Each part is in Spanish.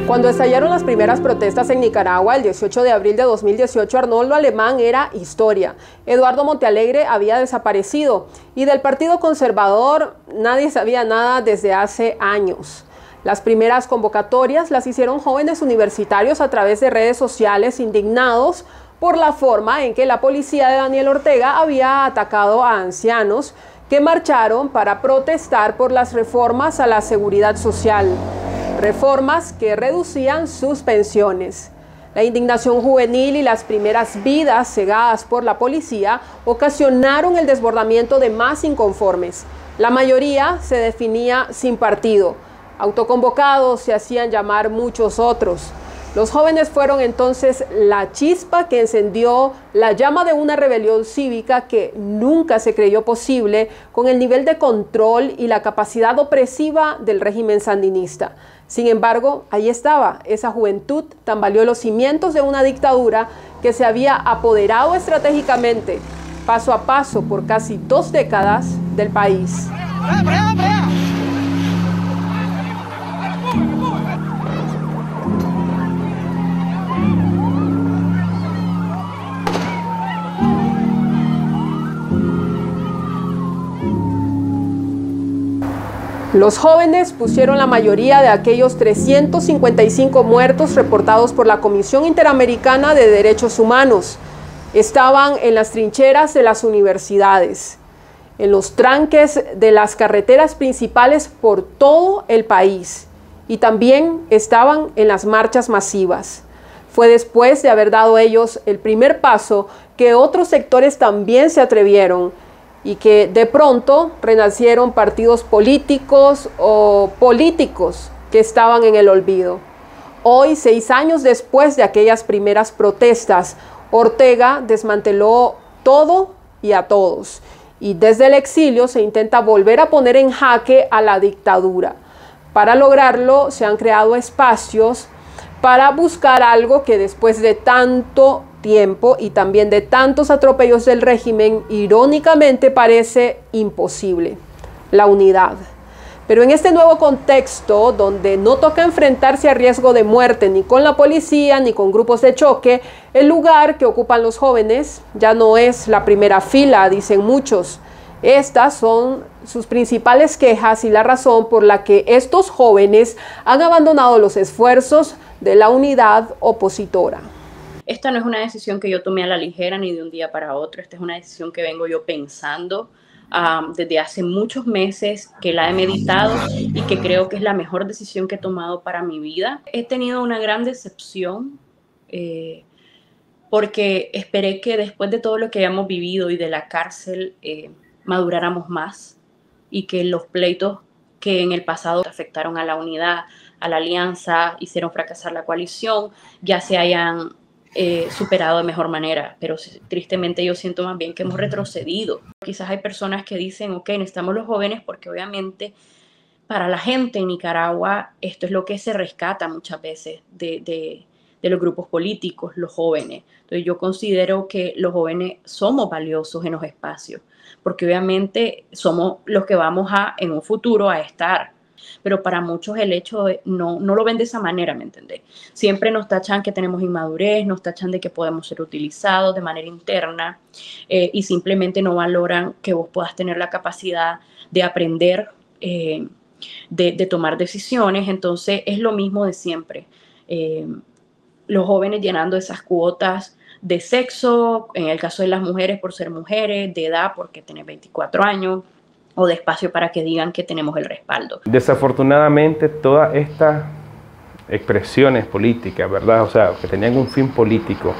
Cuando estallaron las primeras protestas en Nicaragua, el 18 de abril de 2018, Arnoldo Alemán era historia. Eduardo Montealegre había desaparecido y del Partido Conservador nadie sabía nada desde hace años. Las primeras convocatorias las hicieron jóvenes universitarios a través de redes sociales indignados por la forma en que la policía de Daniel Ortega había atacado a ancianos que marcharon para protestar por las reformas a la seguridad social. Reformas que reducían sus pensiones. La indignación juvenil y las primeras vidas cegadas por la policía ocasionaron el desbordamiento de más inconformes. La mayoría se definía sin partido. Autoconvocados se hacían llamar muchos otros. Los jóvenes fueron entonces la chispa que encendió la llama de una rebelión cívica que nunca se creyó posible con el nivel de control y la capacidad opresiva del régimen sandinista. Sin embargo, ahí estaba, esa juventud tambaleó los cimientos de una dictadura que se había apoderado estratégicamente, paso a paso, por casi 2 décadas del país. Los jóvenes pusieron la mayoría de aquellos 355 muertos reportados por la Comisión Interamericana de Derechos Humanos. Estaban en las trincheras de las universidades, en los tranques de las carreteras principales por todo el país y también estaban en las marchas masivas. Fue después de haber dado ellos el primer paso que otros sectores también se atrevieron y que de pronto renacieron partidos políticos o políticos que estaban en el olvido. Hoy, 6 años después de aquellas primeras protestas, Ortega desmanteló todo y a todos. Y desde el exilio se intenta volver a poner en jaque a la dictadura. Para lograrlo se han creado espacios para buscar algo que después de tanto tiempo y también de tantos atropellos del régimen, irónicamente parece imposible: la unidad. Pero en este nuevo contexto, donde no toca enfrentarse a riesgo de muerte ni con la policía ni con grupos de choque, el lugar que ocupan los jóvenes ya no es la primera fila, dicen muchos. Estas son sus principales quejas y la razón por la que estos jóvenes han abandonado los esfuerzos de la unidad opositora. Esta no es una decisión que yo tomé a la ligera ni de un día para otro. Esta es una decisión que vengo yo pensando desde hace muchos meses, que la he meditado y que creo que es la mejor decisión que he tomado para mi vida. He tenido una gran decepción porque esperé que después de todo lo que hayamos vivido y de la cárcel maduráramos más y que los pleitos que en el pasado afectaron a la unidad, a la alianza, hicieron fracasar la coalición, ya se hayan superado de mejor manera, pero tristemente yo siento más bien que hemos retrocedido. Quizás hay personas que dicen, ok, necesitamos los jóvenes porque obviamente para la gente en Nicaragua esto es lo que se rescata muchas veces de los grupos políticos, los jóvenes. Entonces yo considero que los jóvenes somos valiosos en los espacios, porque obviamente somos los que vamos en un futuro a estar. Pero para muchos el hecho de no lo ven de esa manera, ¿me entendés? Siempre nos tachan que tenemos inmadurez, nos tachan de que podemos ser utilizados de manera interna y simplemente no valoran que vos puedas tener la capacidad de aprender, de tomar decisiones. Entonces es lo mismo de siempre. Los jóvenes llenando esas cuotas de sexo, en el caso de las mujeres por ser mujeres, de edad porque tenés 24 años, o de espacio para que digan que tenemos el respaldo. Desafortunadamente, todas estas expresiones políticas, ¿verdad? O sea, que tenían un fin político,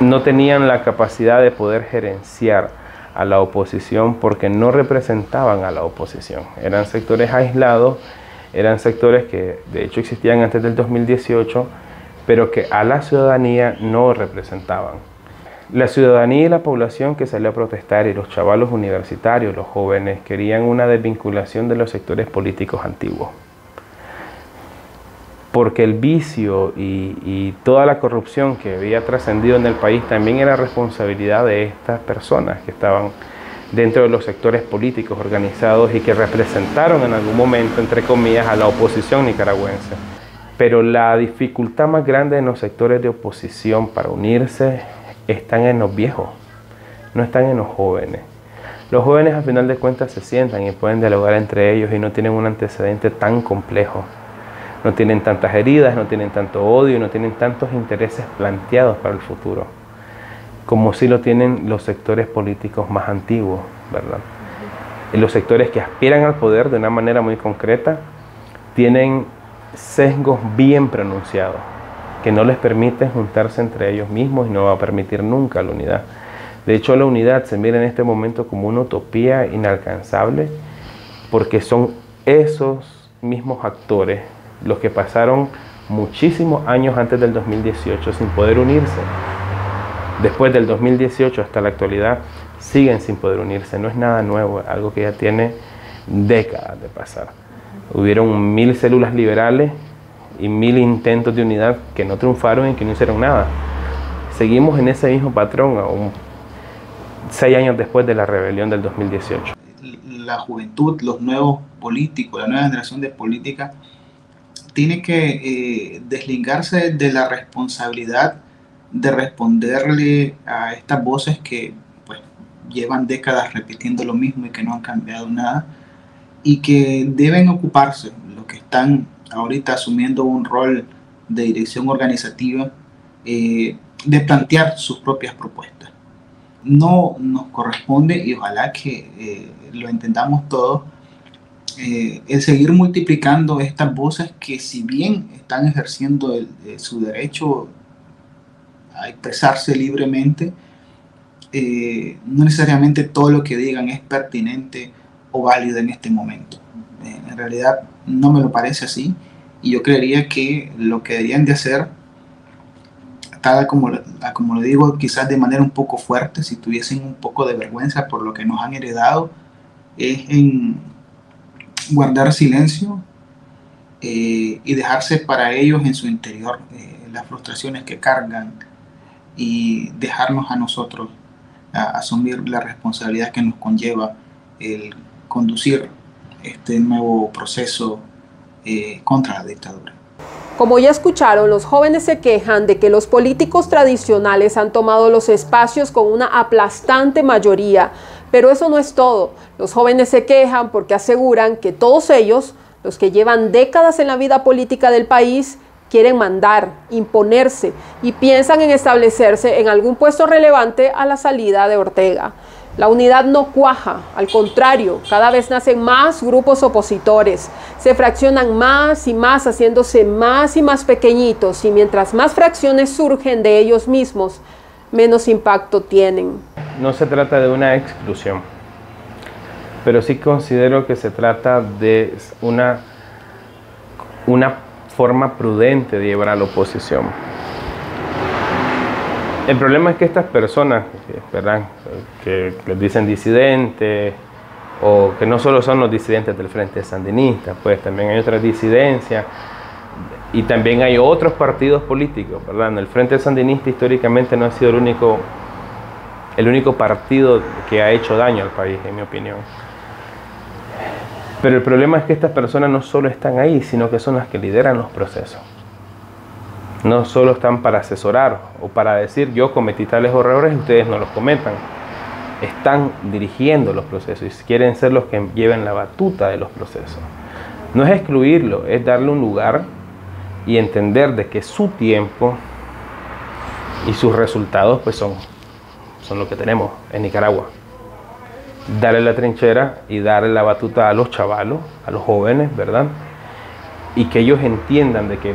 no tenían la capacidad de poder gerenciar a la oposición porque no representaban a la oposición. Eran sectores aislados, eran sectores que de hecho existían antes del 2018, pero que a la ciudadanía no representaban. La ciudadanía y la población que salió a protestar y los chavalos universitarios, los jóvenes, querían una desvinculación de los sectores políticos antiguos. porque el vicio y toda la corrupción que había trascendido en el país también era responsabilidad de estas personas que estaban dentro de los sectores políticos organizados y que representaron en algún momento, entre comillas, a la oposición nicaragüense. Pero la dificultad más grande en los sectores de oposición para unirse están en los viejos, no están en los jóvenes. Los jóvenes al final de cuentas se sientan y pueden dialogar entre ellos y no tienen un antecedente tan complejo. No tienen tantas heridas, no tienen tanto odio, no tienen tantos intereses planteados para el futuro, como sí lo tienen los sectores políticos más antiguos, ¿verdad? Y los sectores que aspiran al poder de una manera muy concreta tienen sesgos bien pronunciados, que no les permiten juntarse entre ellos mismos y no va a permitir nunca la unidad. De hecho, la unidad se mira en este momento como una utopía inalcanzable, porque son esos mismos actores los que pasaron muchísimos años antes del 2018 sin poder unirse. Después del 2018 hasta la actualidad siguen sin poder unirse. No es nada nuevo, es algo que ya tiene décadas de pasar. Hubieron 1000 células liberales y 1000 intentos de unidad que no triunfaron y que no hicieron nada. Seguimos en ese mismo patrón aún 6 años después de la rebelión del 2018. La juventud, los nuevos políticos, la nueva generación de política tiene que desligarse de la responsabilidad de responderle a estas voces que pues, llevan décadas repitiendo lo mismo y que no han cambiado nada, y que deben ocuparse, los que están ahorita asumiendo un rol de dirección organizativa, de plantear sus propias propuestas. No nos corresponde, y ojalá que lo entendamos todos, el seguir multiplicando estas voces que, si bien están ejerciendo su derecho a expresarse libremente, no necesariamente todo lo que digan es pertinente o válido en este momento. En realidad no me lo parece así, y yo creería que lo que deberían de hacer, tal como lo digo, quizás de manera un poco fuerte, si tuviesen un poco de vergüenza por lo que nos han heredado, es en guardar silencio y dejarse para ellos en su interior las frustraciones que cargan, y dejarnos a nosotros asumir la responsabilidad que nos conlleva el conducir este nuevo proceso contra la dictadura. Como ya escucharon, los jóvenes se quejan de que los políticos tradicionales han tomado los espacios con una aplastante mayoría, pero eso no es todo. Los jóvenes se quejan porque aseguran que todos ellos, los que llevan décadas en la vida política del país, quieren mandar, imponerse y piensan en establecerse en algún puesto relevante a la salida de Ortega. La unidad no cuaja, al contrario, cada vez nacen más grupos opositores, se fraccionan más y más, haciéndose más y más pequeñitos, y mientras más fracciones surgen de ellos mismos, menos impacto tienen. No se trata de una exclusión, pero sí considero que se trata de una forma prudente de llevar a la oposición. El problema es que estas personas, ¿verdad?, que les dicen disidentes, o que no solo son los disidentes del Frente Sandinista, pues también hay otras disidencias y también hay otros partidos políticos, ¿verdad? El Frente Sandinista históricamente no ha sido el único partido que ha hecho daño al país, en mi opinión. Pero el problema es que estas personas no solo están ahí, sino que son las que lideran los procesos. No solo están para asesorar o para decir yo cometí tales errores y ustedes no los cometan. Están dirigiendo los procesos y quieren ser los que lleven la batuta de los procesos. No es excluirlo, es darle un lugar y entender de que su tiempo y sus resultados pues son lo que tenemos en Nicaragua. Darle la trinchera y darle la batuta a los chavalos, a los jóvenes, ¿verdad? Y que ellos entiendan de que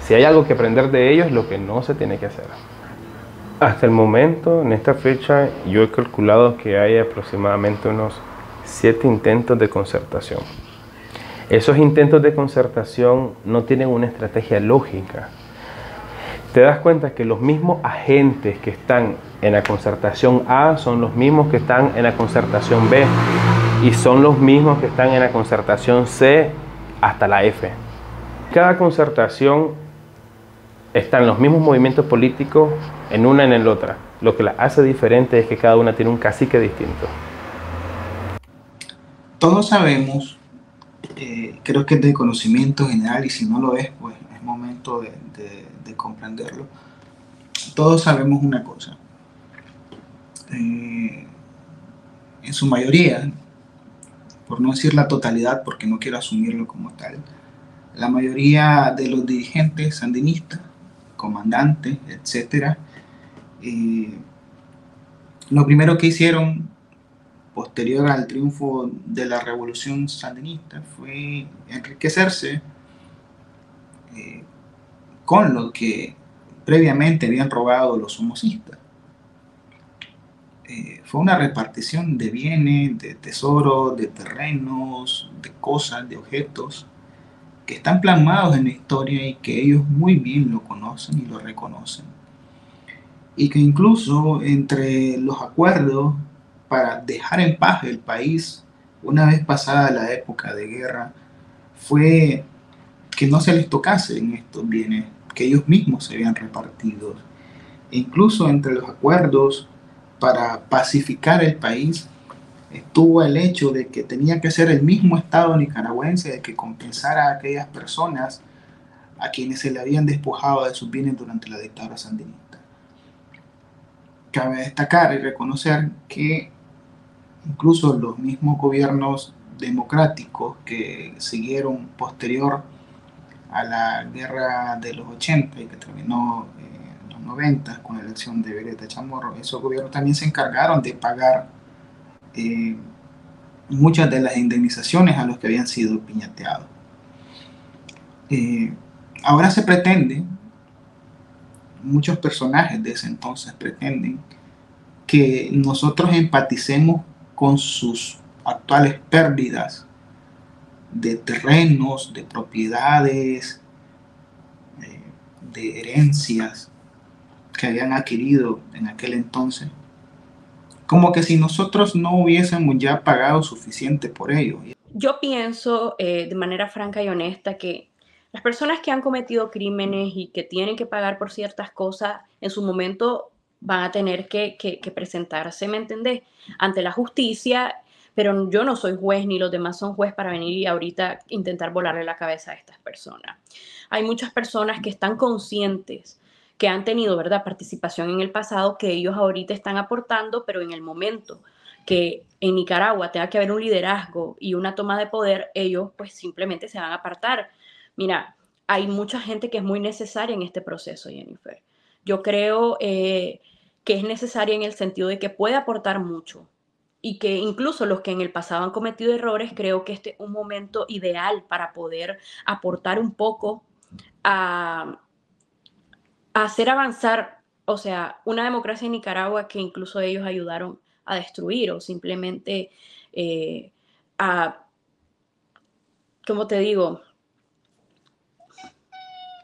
si hay algo que aprender de ellos, lo que no se tiene que hacer. Hasta el momento, en esta fecha, yo he calculado que hay aproximadamente unos 7 intentos de concertación. Esos intentos de concertación no tienen una estrategia lógica. Te das cuenta que los mismos agentes que están en la concertación A son los mismos que están en la concertación B y son los mismos que están en la concertación C hasta la F. Cada concertación está en los mismos movimientos políticos, en una en la otra. Lo que la hace diferente es que cada una tiene un cacique distinto. Todos sabemos, creo que es de conocimiento general, y si no lo es, pues es momento de comprenderlo. Todos sabemos una cosa. En su mayoría, por no decir la totalidad, porque no quiero asumirlo como tal, la mayoría de los dirigentes sandinistas, comandantes, etcétera, lo primero que hicieron posterior al triunfo de la revolución sandinista fue enriquecerse con lo que previamente habían robado los somocistas. Fue una repartición de bienes, de tesoros, de terrenos, de cosas, de objetos que están plasmados en la historia y que ellos muy bien lo conocen y lo reconocen. Y que incluso entre los acuerdos para dejar en paz el país una vez pasada la época de guerra fue que no se les tocasen estos bienes que ellos mismos se habían repartido. E incluso entre los acuerdos para pacificar el país estuvo el hecho de que tenía que ser el mismo Estado nicaragüense de que compensara a aquellas personas a quienes se le habían despojado de sus bienes durante la dictadura sandinista. Cabe destacar y reconocer que incluso los mismos gobiernos democráticos que siguieron posterior a la guerra de los 80 y que terminó en los 90 con la elección de Violeta Chamorro, esos gobiernos también se encargaron de pagar muchas de las indemnizaciones a los que habían sido piñateados. Ahora se pretende, muchos personajes de ese entonces pretenden que nosotros empaticemos con sus actuales pérdidas de terrenos, de propiedades, de herencias que habían adquirido en aquel entonces, como que si nosotros no hubiésemos ya pagado suficiente por ello. Yo pienso de manera franca y honesta que las personas que han cometido crímenes y que tienen que pagar por ciertas cosas, en su momento van a tener que presentarse, ¿me entendés?, ante la justicia, pero yo no soy juez ni los demás son juez para venir y ahorita intentar volarle la cabeza a estas personas. Hay muchas personas que están conscientes, que han tenido, ¿verdad?, participación en el pasado, que ellos ahorita están aportando, pero en el momento que en Nicaragua tenga que haber un liderazgo y una toma de poder, ellos pues simplemente se van a apartar. Mira, hay mucha gente que es muy necesaria en este proceso, Jennifer. Yo creo que es necesaria en el sentido de que puede aportar mucho y que incluso los que en el pasado han cometido errores, creo que este es un momento ideal para poder aportar un poco a hacer avanzar, o sea, una democracia en Nicaragua que incluso ellos ayudaron a destruir o simplemente a, ¿cómo te digo?,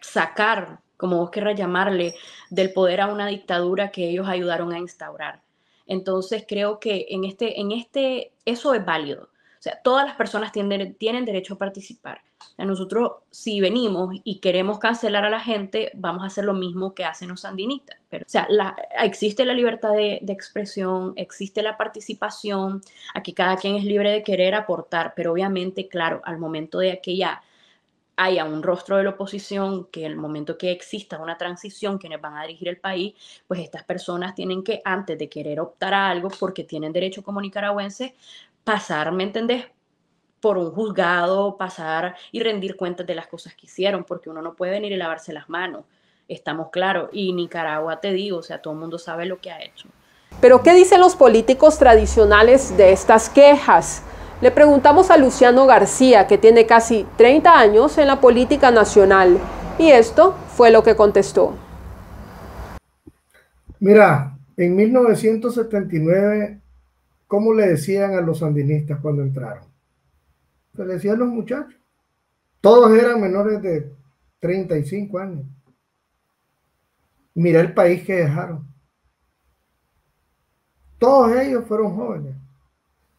sacar, como vos querrás llamarle, del poder a una dictadura que ellos ayudaron a instaurar. Entonces creo que eso es válido. O sea, todas las personas tienen derecho a participar. O sea, nosotros, si venimos y queremos cancelar a la gente, vamos a hacer lo mismo que hacen los sandinistas. Pero, o sea, existe la libertad de expresión, existe la participación, aquí cada quien es libre de querer aportar, pero obviamente, claro, al momento de que ya haya un rostro de la oposición, que el momento que exista una transición, quienes van a dirigir el país, pues estas personas tienen que, antes de querer optar a algo, porque tienen derecho como nicaragüenses, pasar, ¿me entendés?, por un juzgado, pasar y rendir cuentas de las cosas que hicieron, porque uno no puede venir y lavarse las manos, estamos claros, y Nicaragua, te digo, o sea, todo el mundo sabe lo que ha hecho. Pero ¿qué dicen los políticos tradicionales de estas quejas? Le preguntamos a Luciano García, que tiene casi 30 años en la política nacional, y esto fue lo que contestó. Mira, en 1979, ¿cómo le decían a los sandinistas cuando entraron? Se le decían los muchachos. Todos eran menores de 35 años. Mira el país que dejaron. Todos ellos fueron jóvenes.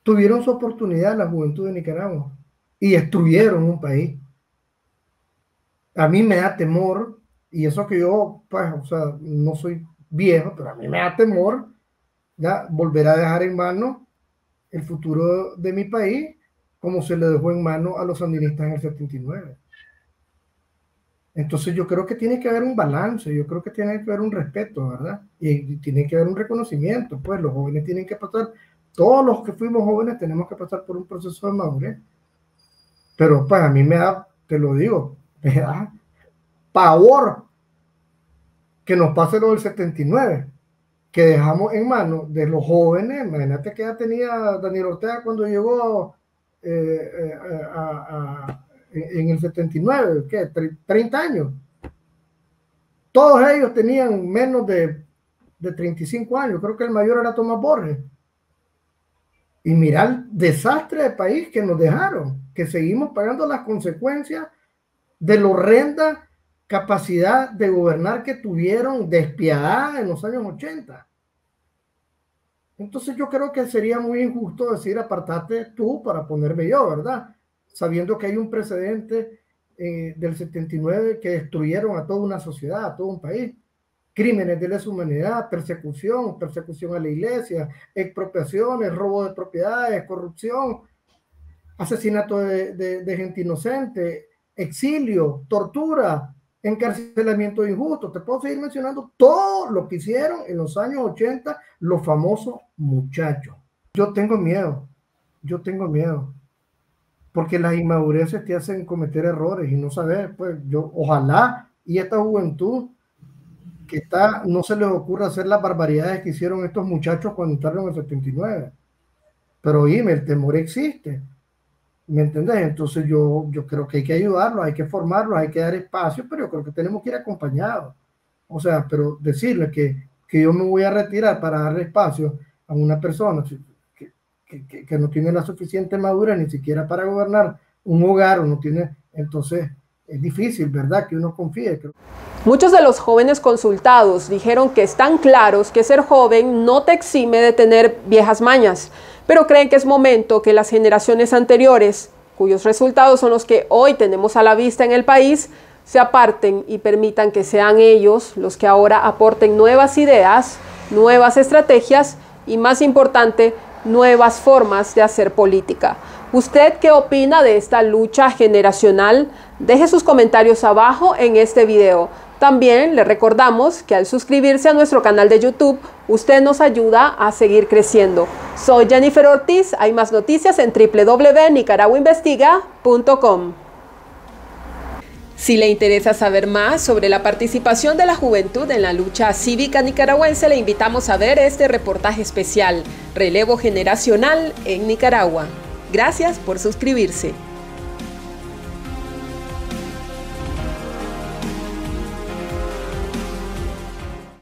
Tuvieron su oportunidad en la juventud de Nicaragua y destruyeron un país. A mí me da temor, y eso que yo, pues, o sea, no soy viejo, pero a mí me da temor ya volver a dejar en manos el futuro de mi país como se le dejó en manos a los sandinistas en el 79. Entonces yo creo que tiene que haber un balance, yo creo que tiene que haber un respeto, ¿verdad? Y tiene que haber un reconocimiento, pues los jóvenes tienen que pasar, todos los que fuimos jóvenes tenemos que pasar por un proceso de madurez. Pero pues a mí me da, te lo digo, me da pavor que nos pase lo del 79, que dejamos en manos de los jóvenes. Imagínate que ya tenía Daniel Ortega cuando llegó en el 79, ¿qué? 30 años. Todos ellos tenían menos de 35 años. Creo que el mayor era Tomás Borges. Y mira el desastre de país que nos dejaron, que seguimos pagando las consecuencias de la horrenda capacidad de gobernar que tuvieron despiadada en los años 80. Entonces yo creo que sería muy injusto decir apartate tú para ponerme yo, ¿verdad? Sabiendo que hay un precedente del 79 que destruyeron a toda una sociedad, a todo un país. Crímenes de lesa humanidad, persecución a la iglesia, expropiaciones, robo de propiedades, corrupción, asesinato de gente inocente, exilio, tortura, encarcelamiento injusto. Te puedo seguir mencionando todo lo que hicieron en los años 80 los famosos muchachos. Yo tengo miedo, porque las inmadureces te hacen cometer errores y no saber, pues yo ojalá y esta juventud que está, no se les ocurra hacer las barbaridades que hicieron estos muchachos cuando entraron en el 79. Pero oíme, el temor existe, ¿me entendés? Entonces yo creo que hay que ayudarlos, hay que formarlos, hay que dar espacio, pero yo creo que tenemos que ir acompañados. O sea, pero decirle que yo me voy a retirar para darle espacio a una persona que no tiene la suficiente madurez ni siquiera para gobernar un hogar, o no tiene, entonces es difícil, ¿verdad? Que uno confíe. Muchos de los jóvenes consultados dijeron que están claros que ser joven no te exime de tener viejas mañas, pero creen que es momento que las generaciones anteriores, cuyos resultados son los que hoy tenemos a la vista en el país, se aparten y permitan que sean ellos los que ahora aporten nuevas ideas, nuevas estrategias y, más importante, nuevas formas de hacer política. ¿Usted qué opina de esta lucha generacional? Deje sus comentarios abajo en este video. También le recordamos que al suscribirse a nuestro canal de YouTube, usted nos ayuda a seguir creciendo. Soy Jennifer Ortiz, hay más noticias en www.nicaraguainvestiga.com. Si le interesa saber más sobre la participación de la juventud en la lucha cívica nicaragüense, le invitamos a ver este reportaje especial, Relevo Generacional en Nicaragua. Gracias por suscribirse.